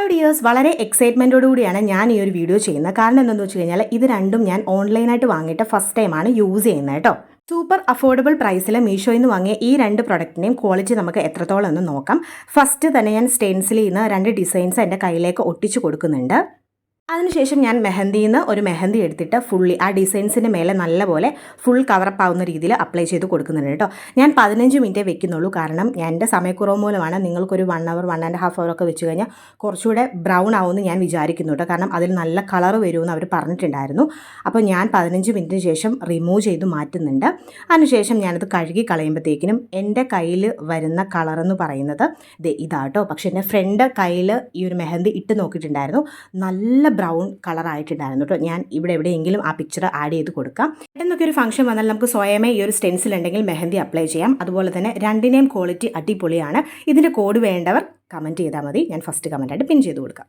Hello dears, വളരെ എക്സൈറ്റ്മെൻറ്റോടുകൂടിയാണ് ഞാൻ ഈ ഒരു വീഡിയോ ചെയ്യുന്നത്. കാരണം എന്താണെന്ന് വെച്ച് കഴിഞ്ഞാൽ ഇത് രണ്ടും ഞാൻ ഓൺലൈനായിട്ട് വാങ്ങിയിട്ട് ഫസ്റ്റ് ടൈമാണ് യൂസ് ചെയ്യുന്നത് കേട്ടോ. സൂപ്പർ അഫോർഡബിൾ പ്രൈസിൽ മീഷോയിൽ നിന്ന് വാങ്ങിയ ഈ രണ്ട് പ്രൊഡക്റ്റിനെയും ക്വാളിറ്റി നമുക്ക് എത്രത്തോളം എന്ന് നോക്കാം. ഫസ്റ്റ് തന്നെ ഞാൻ സ്റ്റെൻസിലിൽ നിന്ന് രണ്ട് ഡിസൈൻസ് എൻ്റെ കയ്യിലേക്ക് ഒട്ടിച്ചു കൊടുക്കുന്നുണ്ട്. അതിനുശേഷം ഞാൻ മെഹന്തിയിൽ നിന്ന് ഒരു മെഹന്തി എടുത്തിട്ട് ഫുള്ളി ആ ഡിസൈൻസിൻ്റെ മേലെ നല്ലപോലെ ഫുൾ കവറപ്പ് ആവുന്ന രീതിയിൽ അപ്ലൈ ചെയ്ത് കൊടുക്കുന്നുണ്ട് കേട്ടോ. ഞാൻ 15 മിനിറ്റേ വെക്കുന്നുള്ളൂ. കാരണം എൻ്റെ സമയക്കുറവ് മൂലമാണ്. നിങ്ങൾക്കൊരു 1 അവർ 1.5 അവർ ഒക്കെ വെച്ച് കഴിഞ്ഞാൽ കുറച്ചുകൂടെ ബ്രൗൺ ആവുമെന്ന് ഞാൻ വിചാരിക്കുന്നു കേട്ടോ. കാരണം അതിൽ നല്ല കളർ വരുമെന്ന് അവർ പറഞ്ഞിട്ടുണ്ടായിരുന്നു. അപ്പോൾ ഞാൻ 15 മിനിറ്റിന് ശേഷം റിമൂവ് ചെയ്ത് മാറ്റുന്നുണ്ട്. അതിനുശേഷം ഞാനത് കഴുകി കളയുമ്പോഴത്തേക്കിനും എൻ്റെ കയ്യിൽ വരുന്ന കളറെന്ന് പറയുന്നത് ഇതാട്ടോ. പക്ഷേ എൻ്റെ ഫ്രണ്ട് കയ്യിൽ ഈ ഒരു മെഹന്തി ഇട്ട് നോക്കിയിട്ടുണ്ടായിരുന്നു. നല്ല ബ്രൗൺ കളറായിട്ടുണ്ടായിരുന്നു കേട്ടോ. ഞാൻ ഇവിടെ എവിടെയെങ്കിലും ആ പിക്ചർ ആഡ് ചെയ്ത് കൊടുക്കാം. എന്നൊക്കെ ഒരു ഫംഗ്ഷൻ വന്നാൽ നമുക്ക് സ്വയമേ ഈ ഒരു സ്റ്റെൻസിൽ ഉണ്ടെങ്കിൽ മെഹന്തി അപ്ലൈ ചെയ്യാം. അതുപോലെ തന്നെ രണ്ടിനെയും ക്വാളിറ്റി അടിപൊളിയാണ്. ഇതിൻ്റെ കോഡ് വേണ്ടവർ കമൻറ്റ് ചെയ്താൽ മതി. ഞാൻ ഫസ്റ്റ് കമൻറ്റായിട്ട് പിൻ ചെയ്ത് കൊടുക്കാം.